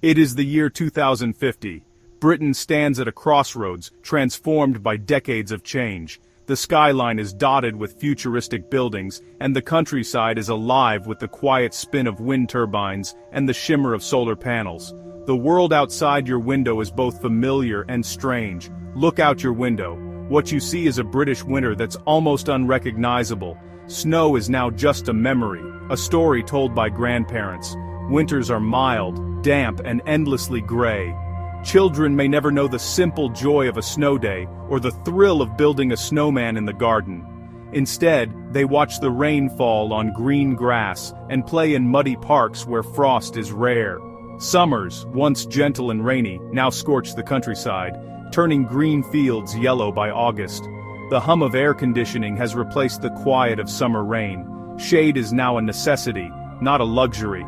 It is the year 2050. Britain stands at a crossroads, transformed by decades of change. The skyline is dotted with futuristic buildings, and the countryside is alive with the quiet spin of wind turbines and the shimmer of solar panels. The world outside your window is both familiar and strange. Look out your window. What you see is a British winter that's almost unrecognizable. Snow is now just a memory, a story told by grandparents. Winters are mild, damp, and endlessly gray. Children may never know the simple joy of a snow day, or the thrill of building a snowman in the garden. Instead, they watch the rain fall on green grass, and play in muddy parks where frost is rare. Summers, once gentle and rainy, now scorch the countryside, turning green fields yellow by August. The hum of air conditioning has replaced the quiet of summer rain. Shade is now a necessity, not a luxury.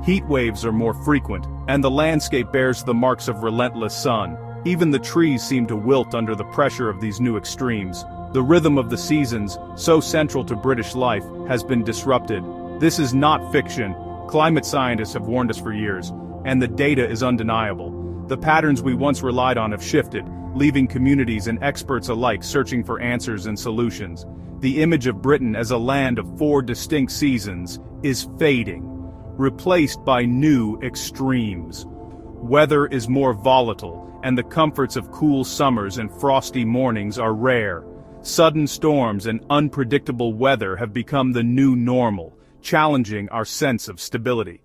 Heat waves are more frequent, and the landscape bears the marks of relentless sun. Even the trees seem to wilt under the pressure of these new extremes. The rhythm of the seasons, so central to British life, has been disrupted. This is not fiction. Climate scientists have warned us for years, and the data is undeniable. The patterns we once relied on have shifted, leaving communities and experts alike searching for answers and solutions. The image of Britain as a land of 4 distinct seasons is fading, replaced by new extremes. Weather is more volatile, and the comforts of cool summers and frosty mornings are rare. Sudden storms and unpredictable weather have become the new normal, challenging our sense of stability.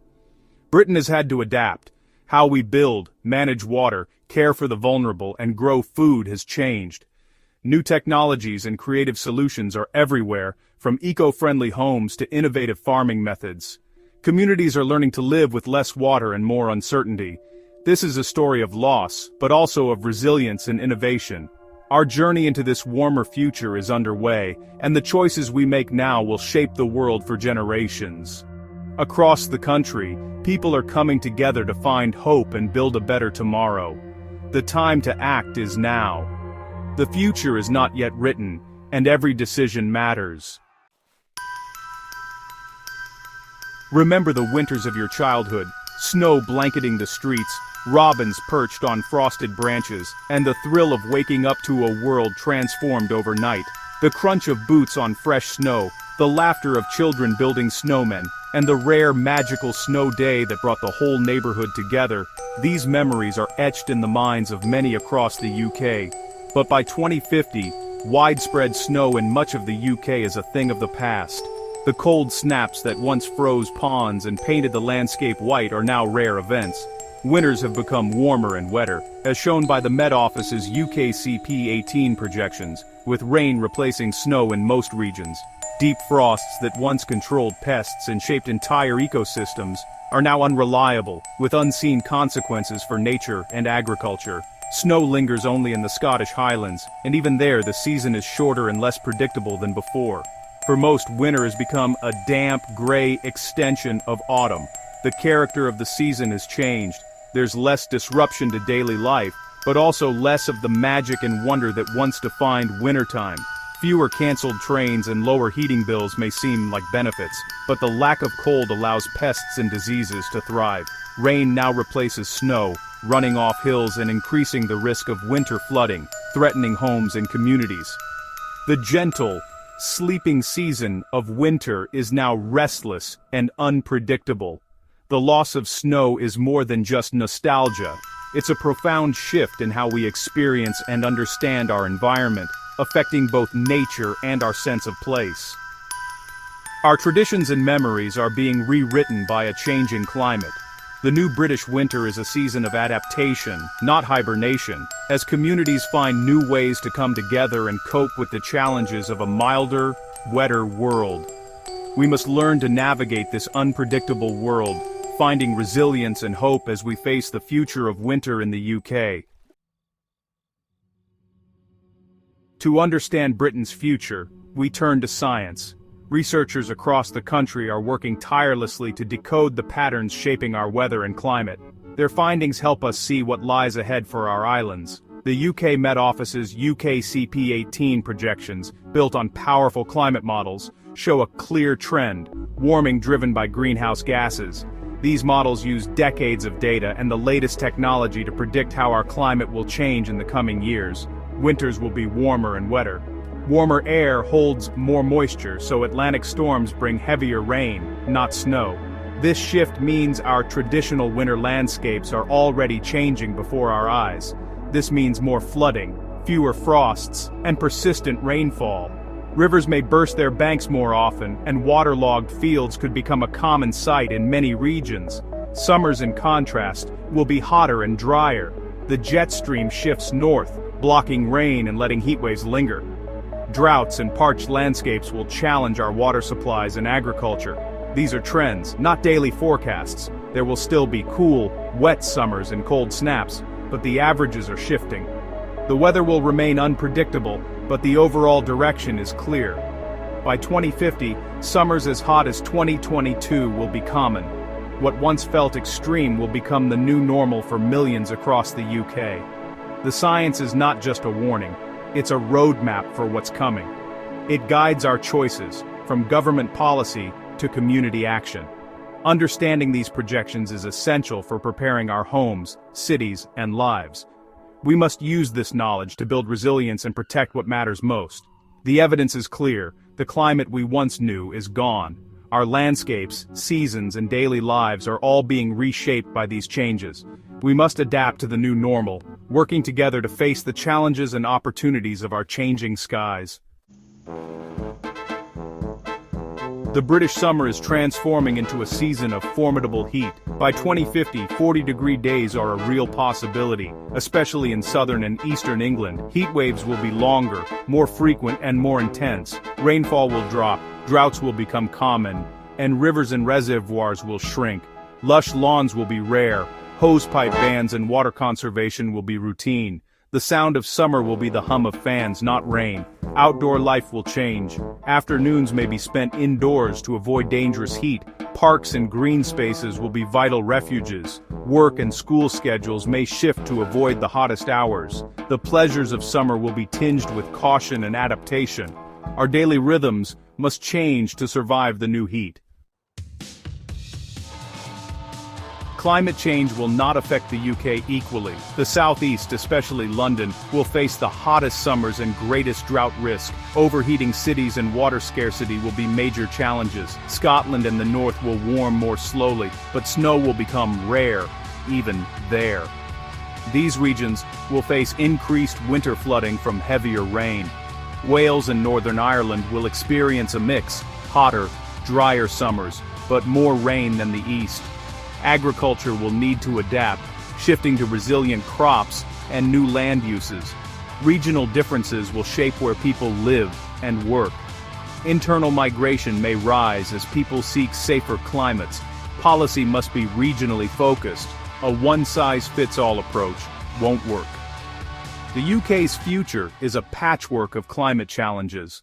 Britain has had to adapt. How we build, manage water, care for the vulnerable, and grow food has changed. New technologies and creative solutions are everywhere, from eco-friendly homes to innovative farming methods. Communities are learning to live with less water and more uncertainty. This is a story of loss, but also of resilience and innovation. Our journey into this warmer future is underway, and the choices we make now will shape the world for generations. Across the country, people are coming together to find hope and build a better tomorrow. The time to act is now. The future is not yet written, and every decision matters. Remember the winters of your childhood, snow blanketing the streets, robins perched on frosted branches, and the thrill of waking up to a world transformed overnight. The crunch of boots on fresh snow, the laughter of children building snowmen, and the rare magical snow day that brought the whole neighborhood together. These memories are etched in the minds of many across the UK. But by 2050, widespread snow in much of the UK is a thing of the past. The cold snaps that once froze ponds and painted the landscape white are now rare events. Winters have become warmer and wetter, as shown by the Met Office's UKCP18 projections, with rain replacing snow in most regions. Deep frosts that once controlled pests and shaped entire ecosystems are now unreliable, with unseen consequences for nature and agriculture. Snow lingers only in the Scottish Highlands, and even there the season is shorter and less predictable than before. For most, winter has become a damp, gray extension of autumn. The character of the season has changed. There's less disruption to daily life, but also less of the magic and wonder that once defined wintertime. Fewer canceled trains and lower heating bills may seem like benefits, but the lack of cold allows pests and diseases to thrive. Rain now replaces snow, running off hills and increasing the risk of winter flooding, threatening homes and communities. The gentle, sleeping season of winter is now restless and unpredictable. The loss of snow is more than just nostalgia. It's a profound shift in how we experience and understand our environment, affecting both nature and our sense of place. Our traditions and memories are being rewritten by a changing climate. The new British winter is a season of adaptation, not hibernation, as communities find new ways to come together and cope with the challenges of a milder, wetter world. We must learn to navigate this unpredictable world, finding resilience and hope as we face the future of winter in the UK. To understand Britain's future, we turn to science. Researchers across the country are working tirelessly to decode the patterns shaping our weather and climate. Their findings help us see what lies ahead for our islands. The UK Met Office's UKCP18 projections, built on powerful climate models, show a clear trend: warming driven by greenhouse gases. These models use decades of data and the latest technology to predict how our climate will change in the coming years. Winters will be warmer and wetter. Warmer air holds more moisture, so Atlantic storms bring heavier rain, not snow. This shift means our traditional winter landscapes are already changing before our eyes. This means more flooding, fewer frosts, and persistent rainfall. Rivers may burst their banks more often, and waterlogged fields could become a common sight in many regions. Summers, in contrast, will be hotter and drier. The jet stream shifts north, blocking rain and letting heatwaves linger. Droughts and parched landscapes will challenge our water supplies and agriculture. These are trends, not daily forecasts. There will still be cool, wet summers and cold snaps, but the averages are shifting. The weather will remain unpredictable, but the overall direction is clear. By 2050, summers as hot as 2022 will be common. What once felt extreme will become the new normal for millions across the UK. The science is not just a warning, it's a roadmap for what's coming. It guides our choices, from government policy to community action. Understanding these projections is essential for preparing our homes, cities, and lives. We must use this knowledge to build resilience and protect what matters most. The evidence is clear, the climate we once knew is gone. Our landscapes, seasons, and daily lives are all being reshaped by these changes. We must adapt to the new normal, working together to face the challenges and opportunities of our changing skies. The British summer is transforming into a season of formidable heat. By 2050, 40-degree days are a real possibility, especially in southern and eastern England. Heat waves will be longer, more frequent, and more intense. Rainfall will drop, droughts will become common, and rivers and reservoirs will shrink. Lush lawns will be rare, hosepipe bans and water conservation will be routine. The sound of summer will be the hum of fans, not rain. Outdoor life will change. Afternoons may be spent indoors to avoid dangerous heat. Parks and green spaces will be vital refuges. Work and school schedules may shift to avoid the hottest hours. The pleasures of summer will be tinged with caution and adaptation. Our daily rhythms must change to survive the new heat. Climate change will not affect the UK equally. The southeast, especially London, will face the hottest summers and greatest drought risk. Overheating cities and water scarcity will be major challenges. Scotland and the north will warm more slowly, but snow will become rare, even there. These regions will face increased winter flooding from heavier rain. Wales and Northern Ireland will experience a mix, hotter, drier summers, but more rain than the east. Agriculture will need to adapt, shifting to resilient crops and new land uses. Regional differences will shape where people live and work. Internal migration may rise as people seek safer climates. Policy must be regionally focused. A one-size-fits-all approach won't work. The UK's future is a patchwork of climate challenges.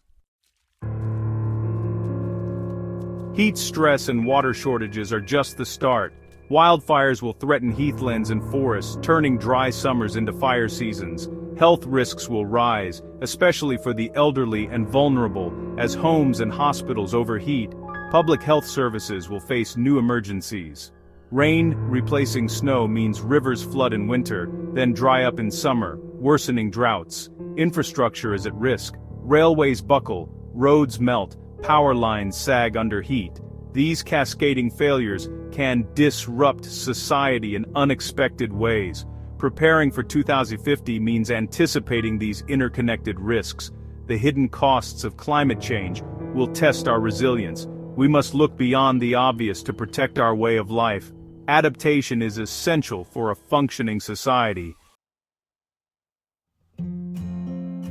Heat stress and water shortages are just the start. Wildfires will threaten heathlands and forests, turning dry summers into fire seasons. Health risks will rise, especially for the elderly and vulnerable, as homes and hospitals overheat. Public health services will face new emergencies. Rain replacing snow means rivers flood in winter, then dry up in summer, worsening droughts. Infrastructure is at risk. Railways buckle, roads melt, power lines sag under heat. These cascading failures can disrupt society in unexpected ways. Preparing for 2050 means anticipating these interconnected risks. The hidden costs of climate change will test our resilience. We must look beyond the obvious to protect our way of life. Adaptation is essential for a functioning society.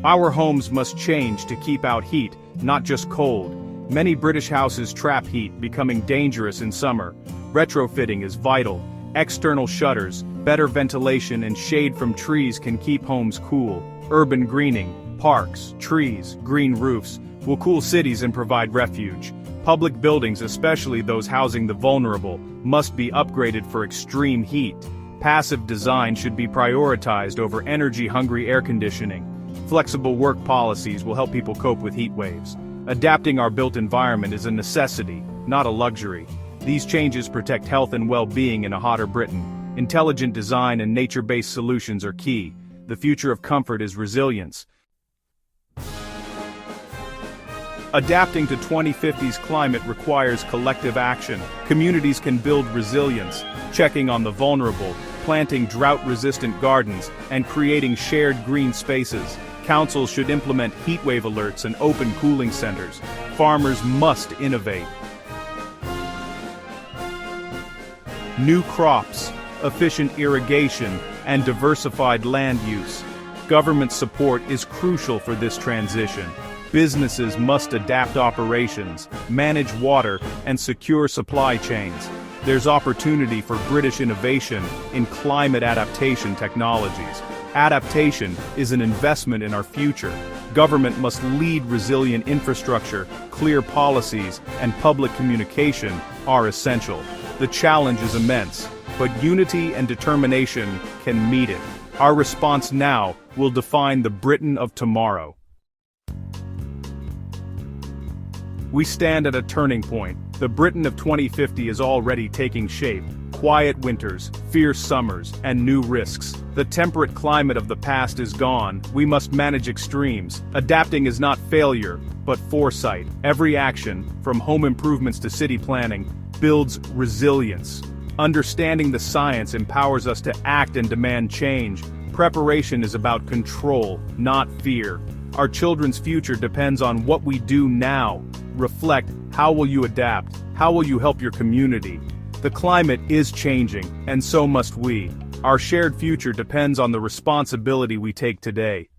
Our homes must change to keep out heat, not just cold. Many British houses trap heat, becoming dangerous in summer. Retrofitting is vital. External shutters, better ventilation and shade from trees can keep homes cool. Urban greening, parks, trees, green roofs, will cool cities and provide refuge. Public buildings, especially those housing the vulnerable, must be upgraded for extreme heat. Passive design should be prioritized over energy-hungry air conditioning. Flexible work policies will help people cope with heat waves. Adapting our built environment is a necessity, not a luxury. These changes protect health and well-being in a hotter Britain. Intelligent design and nature-based solutions are key. The future of comfort is resilience. Adapting to 2050's climate requires collective action. Communities can build resilience, checking on the vulnerable, planting drought-resistant gardens, and creating shared green spaces. Councils should implement heatwave alerts and open cooling centers. Farmers must innovate. New crops, efficient irrigation, and diversified land use. Government support is crucial for this transition. Businesses must adapt operations, manage water, and secure supply chains. There's opportunity for British innovation in climate adaptation technologies. Adaptation is an investment in our future. Government must lead resilient infrastructure, clear policies, and public communication are essential. The challenge is immense, but unity and determination can meet it. Our response now will define the Britain of tomorrow. We stand at a turning point. The Britain of 2050 is already taking shape. Quiet winters, fierce summers, and new risks. The temperate climate of the past is gone. We must manage extremes. Adapting is not failure, but foresight. Every action, from home improvements to city planning, builds resilience. Understanding the science empowers us to act and demand change. Preparation is about control, not fear. Our children's future depends on what we do now. Reflect, how will you adapt? How will you help your community? The climate is changing, and so must we. Our shared future depends on the responsibility we take today.